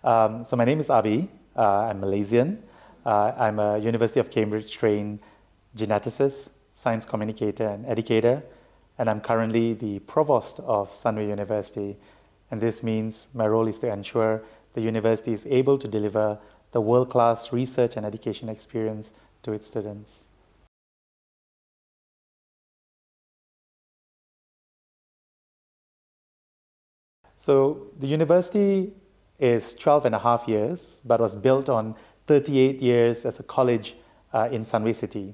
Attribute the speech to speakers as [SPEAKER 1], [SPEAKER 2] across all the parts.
[SPEAKER 1] So my name is Abi. I'm Malaysian. I'm a University of Cambridge trained geneticist, science communicator, and educator. And I'm currently the provost of Sunway University. And this means my role is to ensure the university is able to deliver the world-class research and education experience to its students. So the university is 12 and a half years, but was built on 38 years as a college in Sunway City.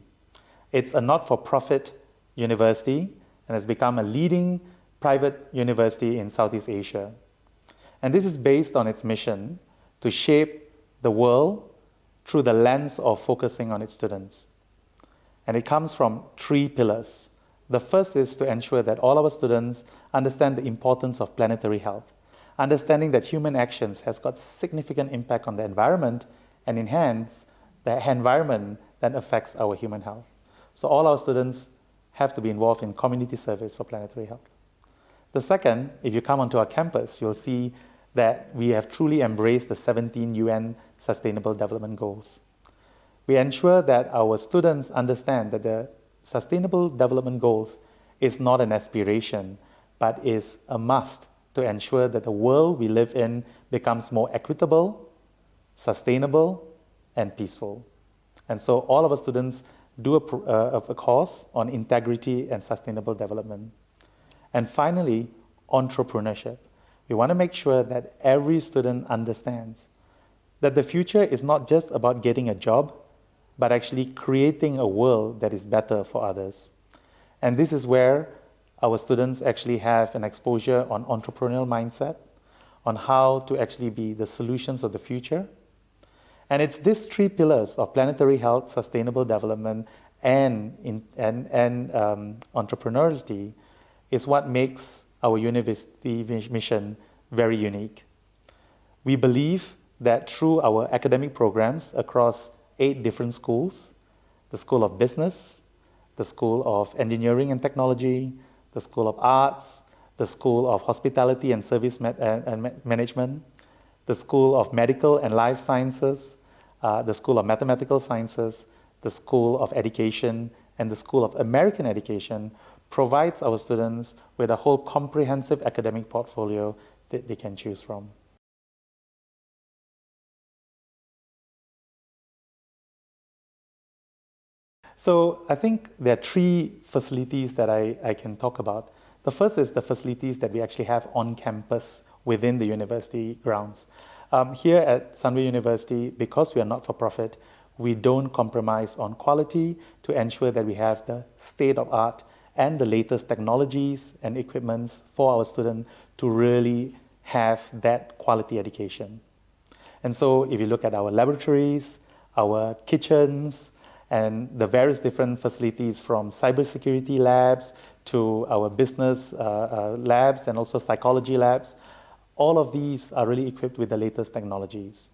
[SPEAKER 1] It's a not-for-profit university and has become a leading private university in Southeast Asia. And this is based on its mission to shape the world through the lens of focusing on its students. And it comes from three pillars. The first is to ensure that all our students understand the importance of planetary health, understanding that human actions has got significant impact on the environment and enhance the environment that affects our human health. So all our students have to be involved in community service for planetary health. The second, if you come onto our campus, you'll see that we have truly embraced the 17 UN Sustainable Development Goals. We ensure that our students understand that the Sustainable Development Goals is not an aspiration, but is a must to ensure that the world we live in becomes more equitable, sustainable, and peaceful. And so all of our students do a course on integrity and sustainable development. And finally, entrepreneurship. We want to make sure that every student understands that the future is not just about getting a job, but actually creating a world that is better for others. And this is where our students actually have an exposure on entrepreneurial mindset, on how to actually be the solutions of the future. And it's these three pillars of planetary health, sustainable development, and entrepreneuriality is what makes our university mission very unique. We believe that through our academic programs across 8 different schools, the School of Business, the School of Engineering and Technology, the School of Arts, the School of Hospitality and Service Management, the School of Medical and Life Sciences, the School of Mathematical Sciences, the School of Education, and the School of American Education provides our students with a whole comprehensive academic portfolio that they can choose from. So I think there are 3 facilities that I can talk about. The first is the facilities that we actually have on campus within the university grounds. Here at Sunway University, because we are not-for-profit, we don't compromise on quality to ensure that we have the state-of-art and the latest technologies and equipments for our students to really have that quality education. And so if you look at our laboratories, our kitchens, and the various different facilities from cybersecurity labs to our business labs and also psychology labs, all of these are really equipped with the latest technologies.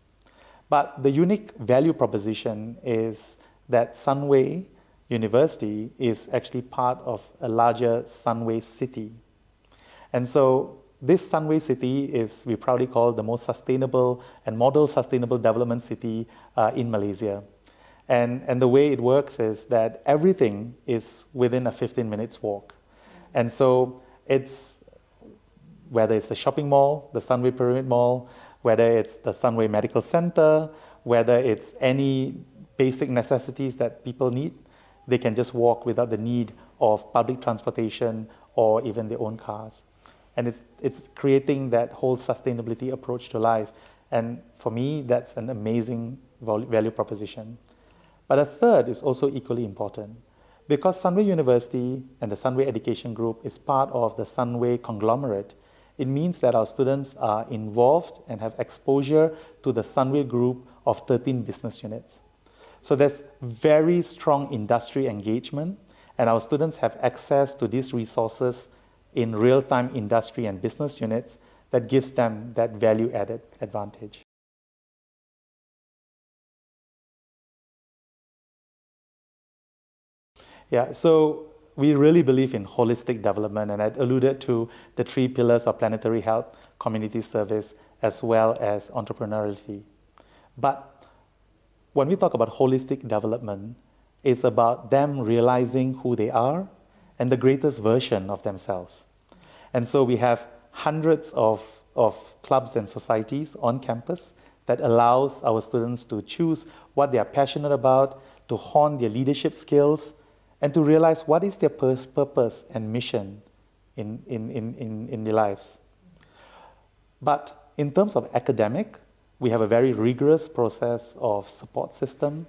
[SPEAKER 1] But the unique value proposition is that Sunway University is actually part of a larger Sunway City. And so this Sunway City is, we proudly call, the most sustainable and model sustainable development city in Malaysia. And the way it works is that everything is within a 15 minutes walk. And so it's, whether it's the shopping mall, the Sunway Pyramid Mall, whether it's the Sunway Medical Center, whether it's any basic necessities that people need, they can just walk without the need of public transportation or even their own cars. And it's creating that whole sustainability approach to life. And for me, that's an amazing value proposition. But a third is also equally important. Because Sunway University and the Sunway Education Group is part of the Sunway conglomerate, it means that our students are involved and have exposure to the Sunway Group of 13 business units. So there's very strong industry engagement, and our students have access to these resources in real-time industry and business units that gives them that value-added advantage. Yeah, so we really believe in holistic development, and I alluded to the 3 pillars of planetary health, community service, as well as entrepreneuriality. But when we talk about holistic development, it's about them realizing who they are and the greatest version of themselves. And so we have hundreds of clubs and societies on campus that allows our students to choose what they are passionate about, to hone their leadership skills, and to realize what is their purpose and mission in their lives. But in terms of academic, we have a very rigorous process of support system.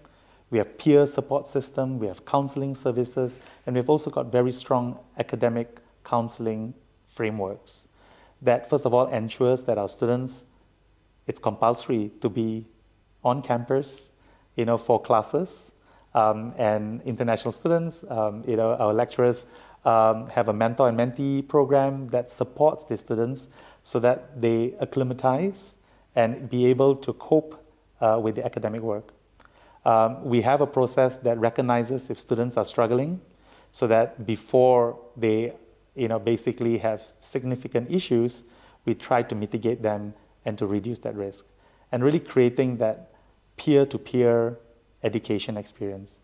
[SPEAKER 1] We have peer support system, we have counseling services, and we've also got very strong academic counseling frameworks that first of all ensures that our students, it's compulsory to be on campus, for classes, and international students, our lecturers have a mentor and mentee program that supports the students so that they acclimatize and be able to cope with the academic work. We have a process that recognizes if students are struggling so that before they basically have significant issues, we try to mitigate them and to reduce that risk. And really creating that peer-to-peer education experience.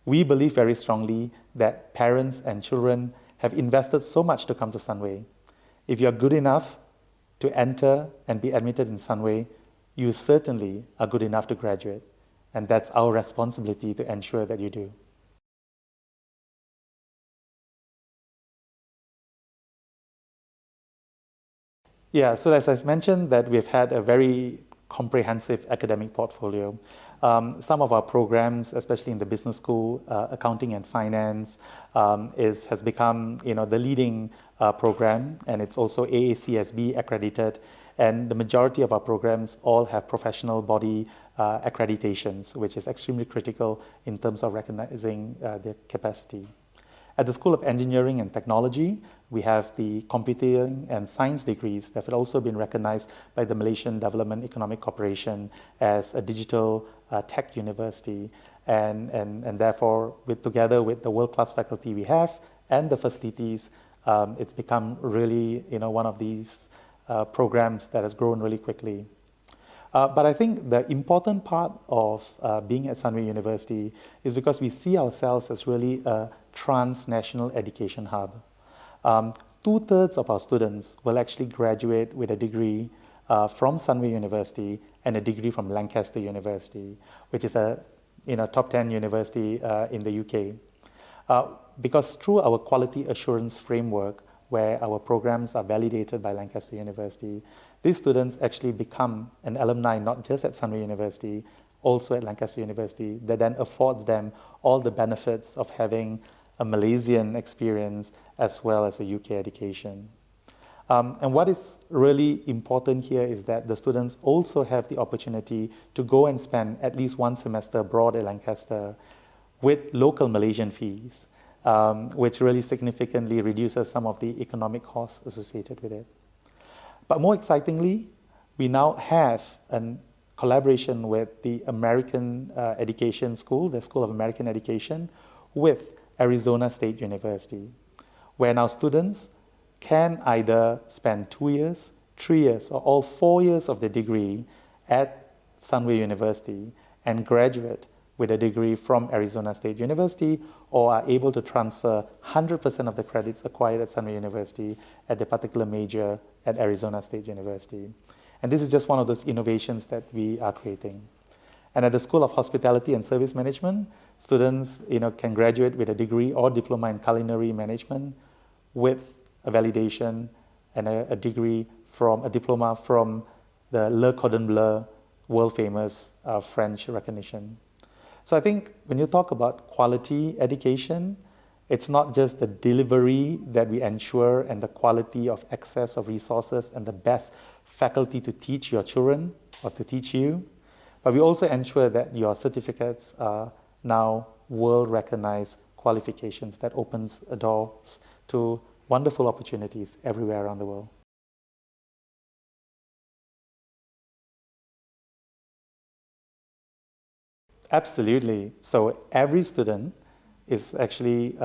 [SPEAKER 1] We believe very strongly that parents and children have invested so much to come to Sunway. If you're good enough to enter and be admitted in Sunway, you certainly are good enough to graduate. And that's our responsibility to ensure that you do. Yeah, so as I mentioned that we've had a very comprehensive academic portfolio. Some of our programs, especially in the business school, accounting and finance, has become the leading program, and it's also AACSB accredited. And the majority of our programs all have professional body accreditations, which is extremely critical in terms of recognizing their capacity. At the School of Engineering and Technology, we have the computing and science degrees that have also been recognized by the Malaysian Development Economic Corporation as a digital tech university. And therefore, together with the world-class faculty we have and the facilities, it's become really one of these programs that has grown really quickly. But I think the important part of being at Sunway University is because we see ourselves as really a transnational education hub. 2/3 of our students will actually graduate with a degree from Sunway University and a degree from Lancaster University, which is a top 10 university in the UK. Because through our quality assurance framework, where our programs are validated by Lancaster University, these students actually become an alumni not just at Sunway University, also at Lancaster University, that then affords them all the benefits of having a Malaysian experience as well as a UK education. And what is really important here is that the students also have the opportunity to go and spend at least one semester abroad at Lancaster with local Malaysian fees, which really significantly reduces some of the economic costs associated with it. But more excitingly, we now have a collaboration with the American Education School, the School of American Education, with Arizona State University, where now students can either spend 2 years, 3 years, or all 4 years of the degree at Sunway University and graduate with a degree from Arizona State University, or are able to transfer 100% of the credits acquired at Sunway University at the particular major at Arizona State University. And this is just one of those innovations that we are creating. And at the School of Hospitality and Service Management, students can graduate with a degree or diploma in culinary management with a validation and a degree from a diploma from the Le Cordon Bleu, world famous French recognition. So I think when you talk about quality education, it's not just the delivery that we ensure and the quality of access of resources and the best faculty to teach your children or to teach you, but we also ensure that your certificates are now world-recognized qualifications that opens doors to wonderful opportunities everywhere around the world. Absolutely. So every student is actually,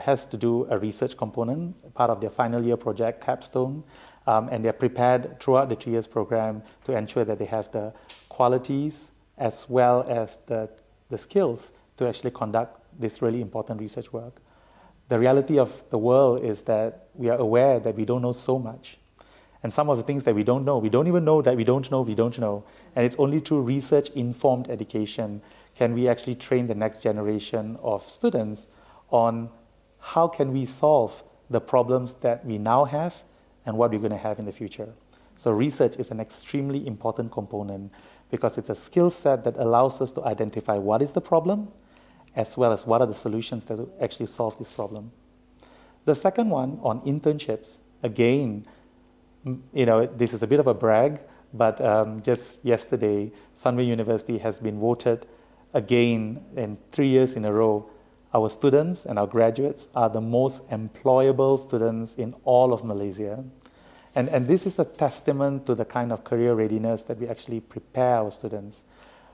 [SPEAKER 1] has to do a research component, part of their final year project, capstone, and they're prepared throughout the 3 years program to ensure that they have the qualities as well as the skills to actually conduct this really important research work. The reality of the world is that we are aware that we don't know so much. And some of the things that we don't know, we don't even know that we don't know. And it's only through research-informed education can we actually train the next generation of students on how can we solve the problems that we now have and what we're going to have in the future. So research is an extremely important component because it's a skill set that allows us to identify what is the problem as well as what are the solutions that will actually solve this problem. The second one on internships, again, this is a bit of a brag, but just yesterday, Sunway University has been voted again in 3 years in a row. Our students and our graduates are the most employable students in all of Malaysia. And this is a testament to the kind of career readiness that we actually prepare our students.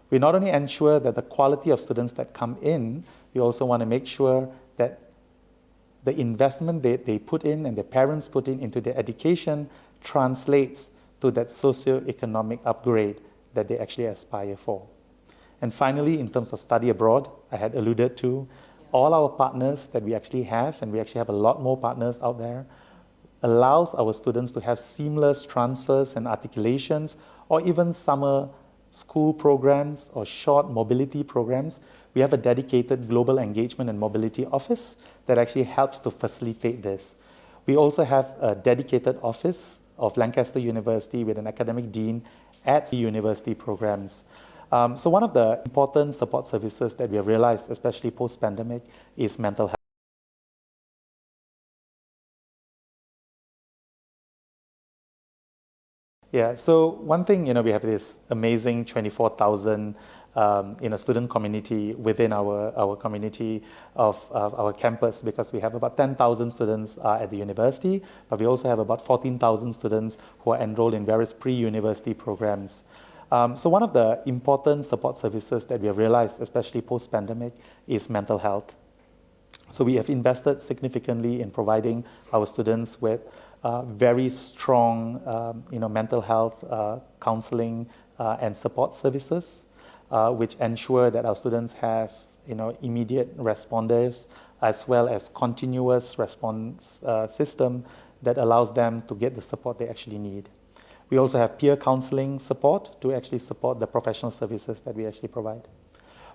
[SPEAKER 1] We not only ensure that the quality of students that come in, we also want to make sure that the investment they put in and their parents put in into their education translates to that socio-economic upgrade that they actually aspire for. And finally, in terms of study abroad, I had alluded to, all our partners that we actually have, and we actually have a lot more partners out there, allows our students to have seamless transfers and articulations, or even summer school programs or short mobility programs. We have a dedicated global engagement and mobility office that actually helps to facilitate this. We also have a dedicated office of Lancaster University with an academic dean at the university programs. So one of the important support services that we have realized, especially post-pandemic, is mental health. Yeah, so one thing, we have this amazing 24,000 student community within our community of our campus, because we have about 10,000 students at the university, but we also have about 14,000 students who are enrolled in various pre-university programs. So one of the important support services that we have realized, especially post-pandemic, is mental health. So we have invested significantly in providing our students with very strong mental health counseling and support services, which ensure that our students have immediate responders as well as continuous response system that allows them to get the support they actually need. We also have peer counseling support to actually support the professional services that we actually provide.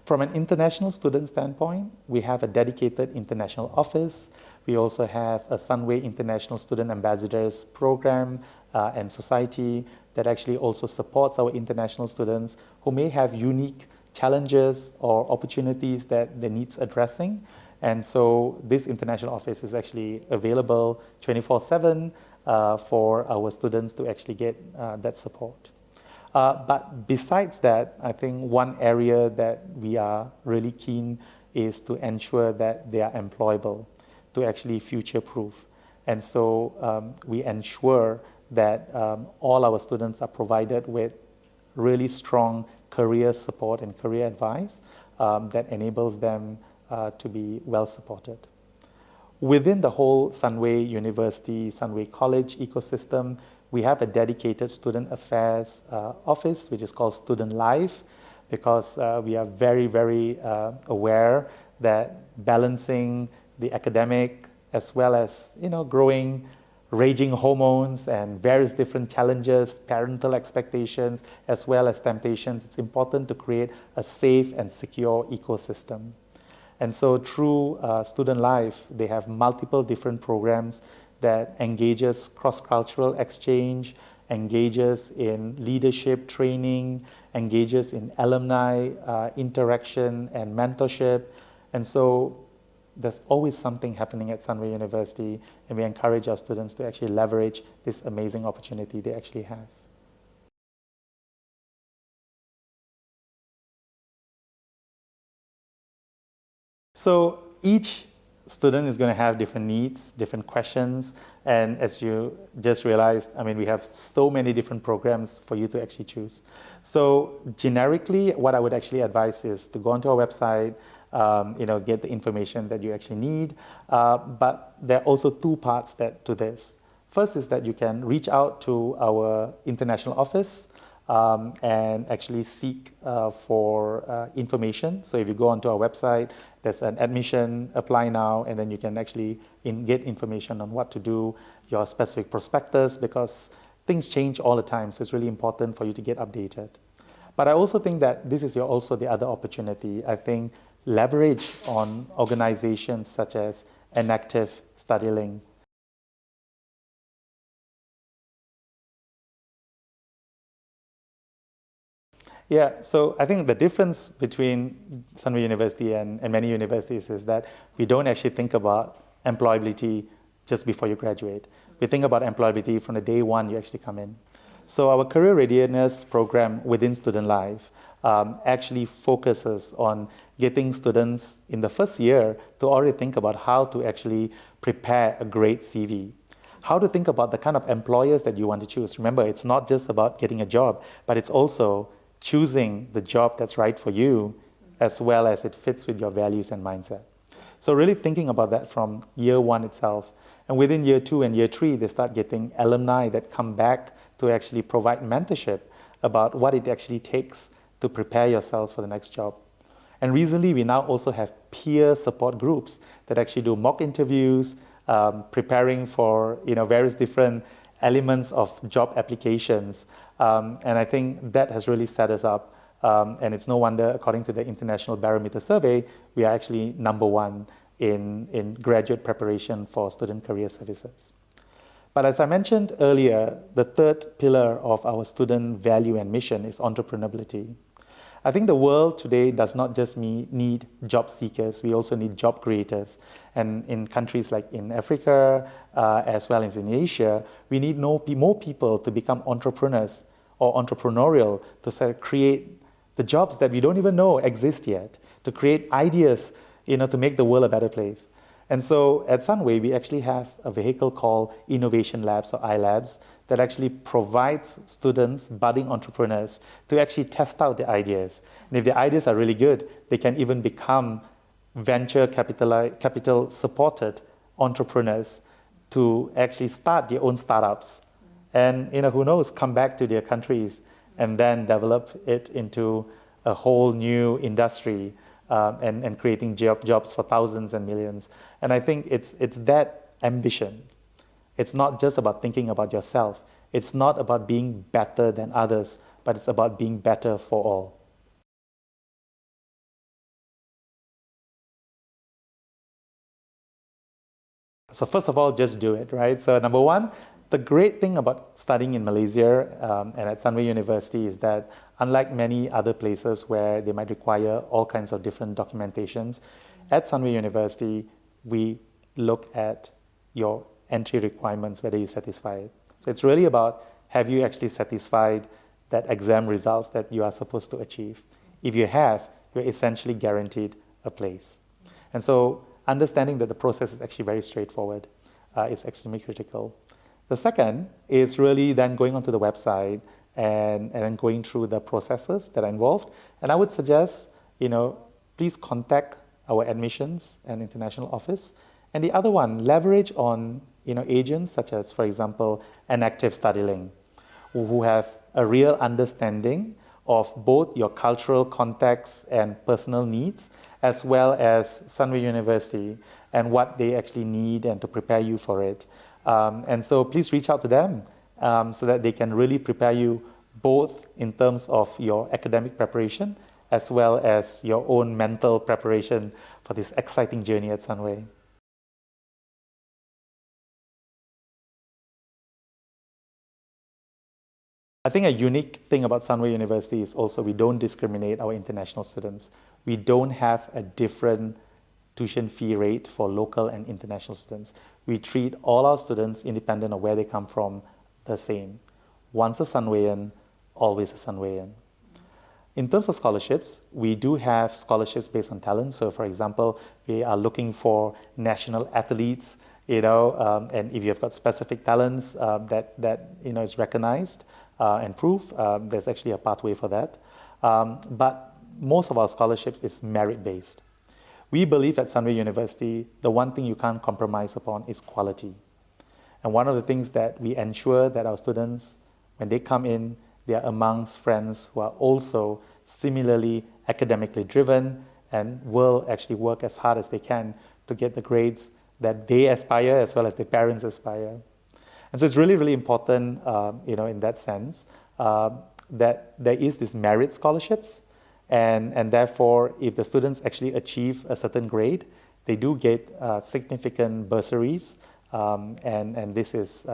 [SPEAKER 1] From an international student standpoint, we have a dedicated international office. We also have a Sunway International Student Ambassadors program and society that actually also supports our international students who may have unique challenges or opportunities that they needs addressing. And so this international office is actually available 24/7 for our students to actually get that support. But besides that, I think one area that we are really keen is to ensure that they are employable, to actually future-proof. And so we ensure that all our students are provided with really strong career support and career advice that enables them to be well supported. Within the whole Sunway University, Sunway College ecosystem, we have a dedicated student affairs office, which is called Student Life, because we are very, very aware that balancing the academic as well as growing raging hormones and various different challenges, parental expectations, as well as temptations, it's important to create a safe and secure ecosystem. And so through Student Life, they have multiple different programs that engages cross-cultural exchange, engages in leadership training, engages in alumni interaction and mentorship. And so there's always something happening at Sunway University, and we encourage our students to actually leverage this amazing opportunity they actually have. So each student is going to have different needs, different questions, and as you just realized, we have so many different programs for you to actually choose. So generically, what I would actually advise is to go onto our website, get the information that you actually need. But there are also two parts to this. First is that you can reach out to our international office and actually seek for information. So if you go onto our website, there's an admission, apply now, and then you can actually get information on what to do, your specific prospectus, because things change all the time. So it's really important for you to get updated. But I also think that this is also the other opportunity. I think leverage on organizations such as an active study link. Yeah, so I think the difference between Sunway University and many universities is that we don't actually think about employability just before you graduate. We think about employability from the day one you actually come in. So our career readiness program within Student Life actually focuses on getting students in the first year to already think about how to actually prepare a great CV. How to think about the kind of employers that you want to choose. Remember, it's not just about getting a job, but it's also choosing the job that's right for you, as well as it fits with your values and mindset. So really thinking about that from year one itself. And within year two and year three, they start getting alumni that come back to actually provide mentorship about what it actually takes to prepare yourselves for the next job. And recently, we now also have peer support groups that actually do mock interviews, preparing for various different elements of job applications. And I think that has really set us up. And it's no wonder, according to the International Barometer Survey, we are actually number one in graduate preparation for student career services. But as I mentioned earlier, the third pillar of our student value and mission is entrepreneurability. I think the world today does not just need job seekers, we also need job creators. And in countries like in Africa, as well as in Asia, we need more people to become entrepreneurs or entrepreneurial to create the jobs that we don't even know exist yet, to create ideas, to make the world a better place. And so at Sunway, we actually have a vehicle called Innovation Labs or iLabs that actually provides students, budding entrepreneurs, to actually test out their ideas. And if the ideas are really good, they can even become venture capital supported entrepreneurs to actually start their own startups. And who knows, come back to their countries and then develop it into a whole new industry. And creating jobs for thousands and millions. And I think it's that ambition. It's not just about thinking about yourself. It's not about being better than others, but it's about being better for all. So first of all, just do it, right? So number one, the great thing about studying in Malaysia and at Sunway University is that unlike many other places where they might require all kinds of different documentations, at Sunway University, we look at your entry requirements, whether you satisfy it. So it's really about, have you actually satisfied that exam results that you are supposed to achieve? If you have, you're essentially guaranteed a place. And so understanding that the process is actually very straightforward is extremely critical. The second is really then going onto the website and then going through the processes that are involved. And I would suggest, please contact our admissions and international office. And the other one, leverage on, agents such as, for example, an active study link, who have a real understanding of both your cultural context and personal needs, as well as Sunway University and what they actually need and to prepare you for it. And so please reach out to them so that they can really prepare you both in terms of your academic preparation as well as your own mental preparation for this exciting journey at Sunway. I think a unique thing about Sunway University is also we don't discriminate our international students. We don't have a different tuition fee rate for local and international students. We treat all our students, independent of where they come from, the same. Once a Sunwayan, always a Sunwayan. In terms of scholarships, we do have scholarships based on talent. So for example, we are looking for national athletes, and if you've got specific talents that is recognized and proved, there's actually a pathway for that. But most of our scholarships is merit-based. We believe at Sunway University, the one thing you can't compromise upon is quality. And one of the things that we ensure that our students, when they come in, they are amongst friends who are also similarly academically driven and will actually work as hard as they can to get the grades that they aspire as well as their parents aspire. And so it's really, really important, in that sense, that there is this merit scholarships, and therefore, if the students actually achieve a certain grade, they do get significant bursaries, and this is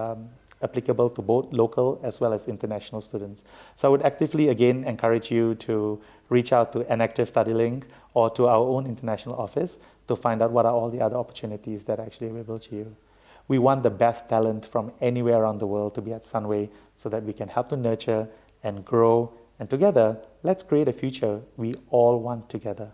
[SPEAKER 1] applicable to both local as well as international students. So I would actively, again, encourage you to reach out to an active study link or to our own international office to find out what are all the other opportunities that are actually available to you. We want the best talent from anywhere around the world to be at Sunway so that we can help to nurture and grow, and together, let's create a future we all want together.